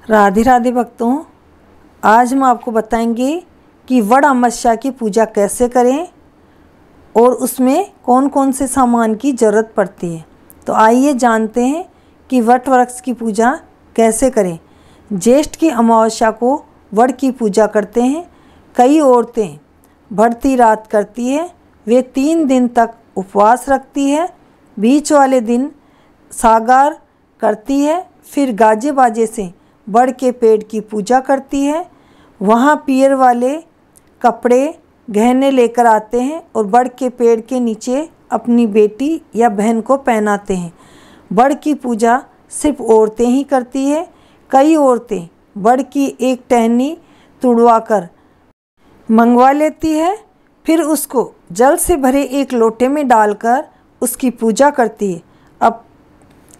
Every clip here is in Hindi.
राधे राधे भक्तों, आज हम आपको बताएंगे कि वट अमावस्या की पूजा कैसे करें और उसमें कौन कौन से सामान की ज़रूरत पड़ती है। तो आइए जानते हैं कि वट वृक्ष की पूजा कैसे करें। ज्येष्ठ की अमावस्या को वट की पूजा करते हैं। कई औरतें बढ़ती रात करती है, वे 3 दिन तक उपवास रखती है। बीच वाले दिन सागार करती है, फिर गाजे बाजे से वट के पेड़ की पूजा करती है। वहाँ पीर वाले कपड़े गहने लेकर आते हैं और वट के पेड़ के नीचे अपनी बेटी या बहन को पहनाते हैं। वट की पूजा सिर्फ औरतें ही करती है। कई औरतें वट की एक टहनी तुड़वा कर मंगवा लेती है, फिर उसको जल से भरे एक लोटे में डालकर उसकी पूजा करती है। अब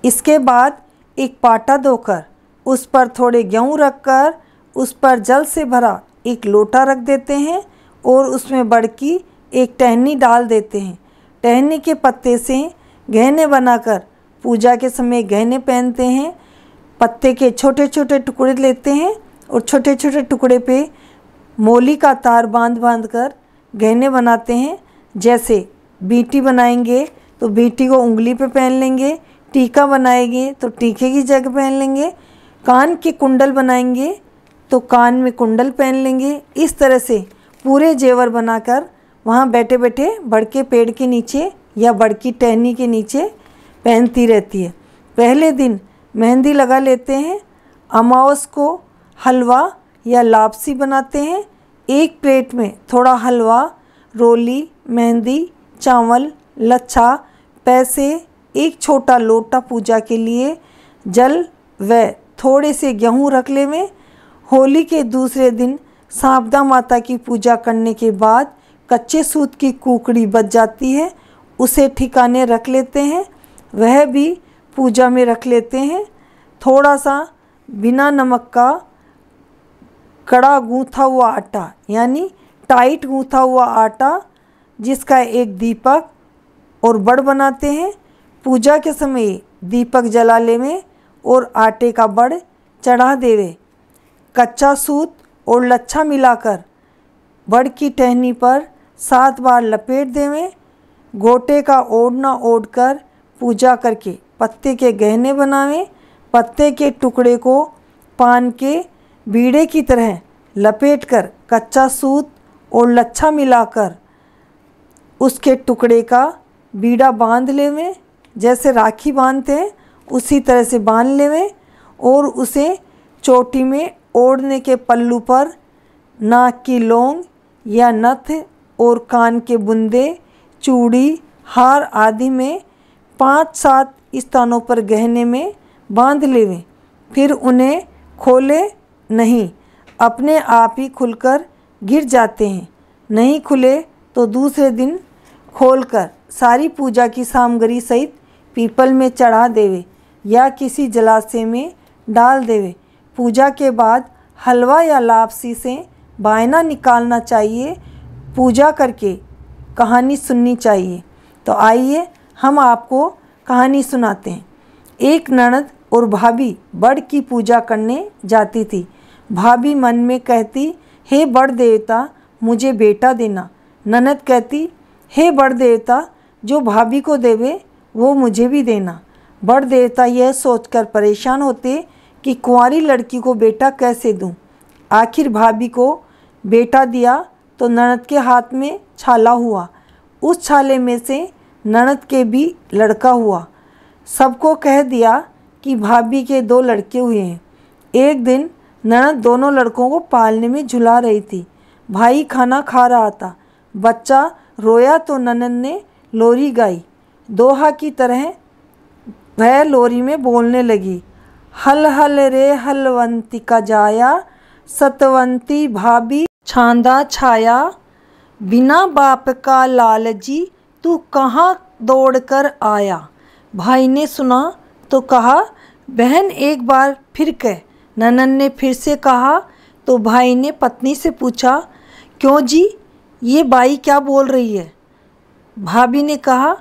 इसके बाद एक पाटा धोकर उस पर थोड़े गेहूँ रखकर उस पर जल से भरा एक लोटा रख देते हैं और उसमें वट की एक टहनी डाल देते हैं। टहनी के पत्ते से गहने बनाकर पूजा के समय गहने पहनते हैं। पत्ते के छोटे छोटे टुकड़े लेते हैं और छोटे छोटे टुकड़े पे मोली का तार बांध बांध कर गहने बनाते हैं। जैसे बीटी बनाएंगे तो बीटी को उंगली पे पहन लेंगे, टीका बनाएंगे तो टीके की जगह पहन लेंगे, कान के कुंडल बनाएंगे तो कान में कुंडल पहन लेंगे। इस तरह से पूरे जेवर बनाकर वहाँ बैठे बैठे वट के पेड़ के नीचे या वट की टहनी के नीचे पहनती रहती है। पहले दिन मेहंदी लगा लेते हैं। अमावस को हलवा या लापसी बनाते हैं। एक प्लेट में थोड़ा हलवा, रोली, मेहंदी, चावल, लच्छा, पैसे, एक छोटा लोटा पूजा के लिए, जल व थोड़े से गेहूँ रख लेवें। होली के दूसरे दिन सांपदा माता की पूजा करने के बाद कच्चे सूत की कुकड़ी बच जाती है, उसे ठिकाने रख लेते हैं, वह भी पूजा में रख लेते हैं। थोड़ा सा बिना नमक का कड़ा गूँथा हुआ आटा यानी टाइट गूँथा हुआ आटा जिसका एक दीपक और बड़ बनाते हैं। पूजा के समय दीपक जला लेवें और आटे का बड़ चढ़ा देवे। कच्चा सूत और लच्छा मिलाकर वट की टहनी पर 7 बार लपेट देवें। गोटे का ओढ़ना ओढ़कर पूजा करके पत्ते के गहने बनावें। पत्ते के टुकड़े को पान के बीड़े की तरह लपेटकर कच्चा सूत और लच्छा मिलाकर उसके टुकड़े का बीड़ा बांध लेवें। जैसे राखी बांधते हैं उसी तरह से बांध लेवें और उसे चोटी में ओढ़ने के पल्लू पर नाक की लौंग या नथ और कान के बुंदे, चूड़ी, हार आदि में 5-7 स्थानों पर गहने में बांध लेवें। फिर उन्हें खोले नहीं, अपने आप ही खुलकर गिर जाते हैं। नहीं खुले तो दूसरे दिन खोलकर सारी पूजा की सामग्री सहित पीपल में चढ़ा देवे या किसी जलाशय में डाल देवे। पूजा के बाद हलवा या लापसी से बायना निकालना चाहिए। पूजा करके कहानी सुननी चाहिए। तो आइए हम आपको कहानी सुनाते हैं। एक ननद और भाभी वट की पूजा करने जाती थी। भाभी मन में कहती, हे वट देवता मुझे बेटा देना। ननद कहती, हे वट देवता जो भाभी को देवे वो मुझे भी देना। वट देवता यह सोचकर परेशान होते कि कुंवारी लड़की को बेटा कैसे दूं। आखिर भाभी को बेटा दिया तो ननद के हाथ में छाला हुआ। उस छाले में से ननद के भी लड़का हुआ। सबको कह दिया कि भाभी के 2 लड़के हुए हैं। एक दिन ननद दोनों लड़कों को पालने में झुला रही थी। भाई खाना खा रहा था। बच्चा रोया तो ननद ने लोरी गाई। दोहा की तरह वह लोरी में बोलने लगी, हल हल रे हलवंती का जाया, सतवंती भाभी छांदा छाया, बिना बाप का लालजी तू कहाँ दौड़ कर आया। भाई ने सुना तो कहा, बहन एक बार फिर कह। ननद ने फिर से कहा तो भाई ने पत्नी से पूछा, क्यों जी ये बाई क्या बोल रही है। भाभी ने कहा,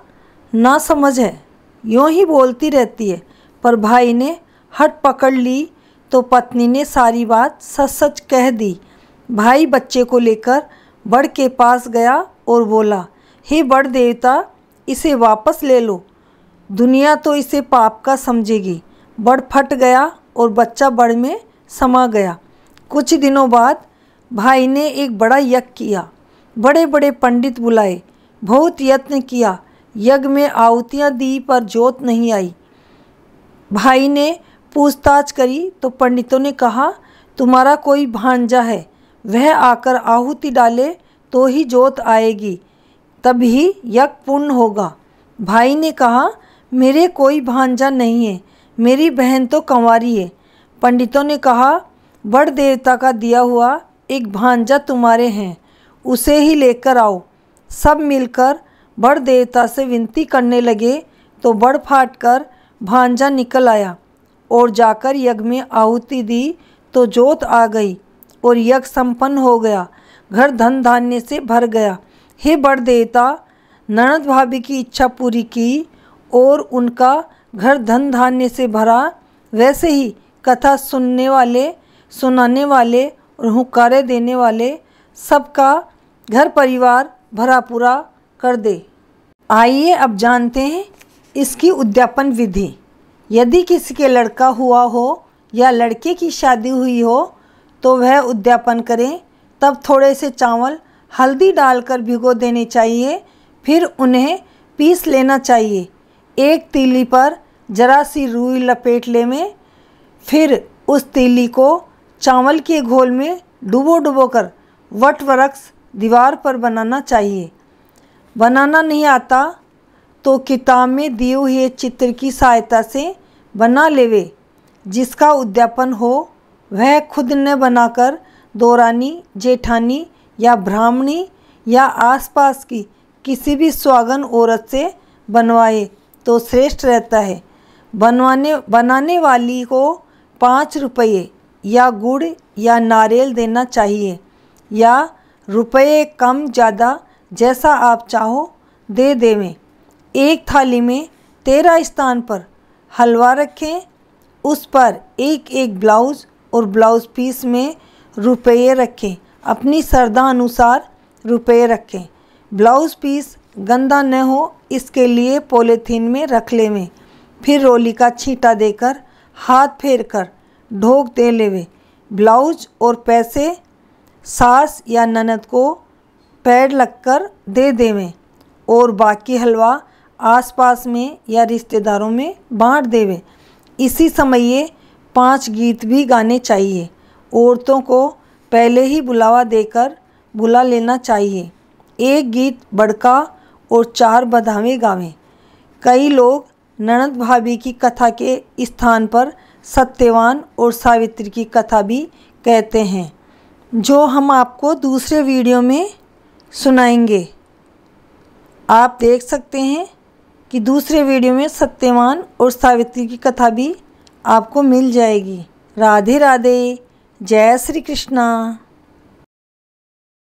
ना समझ है, यूँ ही बोलती रहती है। पर भाई ने हट पकड़ ली तो पत्नी ने सारी बात सच सच कह दी। भाई बच्चे को लेकर बड़ के पास गया और बोला, हे बड़ देवता, इसे वापस ले लो, दुनिया तो इसे पाप का समझेगी। बड़ फट गया और बच्चा बड़ में समा गया। कुछ दिनों बाद भाई ने एक बड़ा यज्ञ किया, बड़े बड़े पंडित बुलाए, बहुत यत्न किया, यज्ञ में आहुतियाँ दी पर जोत नहीं आई। भाई ने पूछताछ करी तो पंडितों ने कहा, तुम्हारा कोई भांजा है, वह आकर आहुति डाले तो ही जोत आएगी, तभी यज्ञ पूर्ण होगा। भाई ने कहा, मेरे कोई भांजा नहीं है, मेरी बहन तो कंवारी है। पंडितों ने कहा, बड़ देवता का दिया हुआ एक भांजा तुम्हारे हैं, उसे ही लेकर आओ। सब मिलकर बड़ देवता से विनती करने लगे तो बड़ फाट कर भांजा निकल आया और जाकर यज्ञ में आहुति दी तो जोत आ गई और यज्ञ संपन्न हो गया। घर धन धान्य से भर गया। हे बड़ देवता, ननद भाभी की इच्छा पूरी की और उनका घर धन धान्य से भरा, वैसे ही कथा सुनने वाले, सुनाने वाले और हुक्कारे देने वाले सबका घर परिवार भरा पूरा कर दे। आइए अब जानते हैं इसकी उद्यापन विधि। यदि किसी के लड़का हुआ हो या लड़के की शादी हुई हो तो वह उद्यापन करें। तब थोड़े से चावल हल्दी डालकर भिगो देने चाहिए, फिर उन्हें पीस लेना चाहिए। एक तीली पर जरा सी रुई लपेट लें, फिर उस तीली को चावल के घोल में डुबो कर वट वृक्ष दीवार पर बनाना चाहिए। बनाना नहीं आता तो किताब में दिए हुए चित्र की सहायता से बना लेवे। जिसका उद्यापन हो वह खुद न बनाकर दौरानी, जेठानी या ब्राह्मणी या आसपास की किसी भी सुहागन औरत से बनवाए तो श्रेष्ठ रहता है। बनाने वाली को 5 रुपये या गुड़ या नारियल देना चाहिए, या रुपये कम ज़्यादा जैसा आप चाहो दे देवें। एक थाली में 13 स्थान पर हलवा रखें, उस पर एक एक ब्लाउज़ और ब्लाउज़ पीस में रुपये रखें। अपनी श्रद्धा अनुसार रुपये रखें। ब्लाउज़ पीस गंदा न हो इसके लिए पॉलीथीन में रख लेवें। फिर रोली का छींटा देकर हाथ फेर कर ढोक दे लेवे। ब्लाउज और पैसे सास या ननद को पैड लगकर दे देवें और बाकी हलवा आसपास में या रिश्तेदारों में बांट देवें। इसी समय ये 5 गीत भी गाने चाहिए। औरतों को पहले ही बुलावा देकर बुला लेना चाहिए। एक गीत बड़का और 4 बधावे गावें। कई लोग ननद भाभी की कथा के स्थान पर सत्यवान और सावित्री की कथा भी कहते हैं, जो हम आपको दूसरे वीडियो में सुनाएंगे। आप देख सकते हैं कि दूसरे वीडियो में सत्यवान और सावित्री की कथा भी आपको मिल जाएगी। राधे राधे, जय श्री कृष्णा।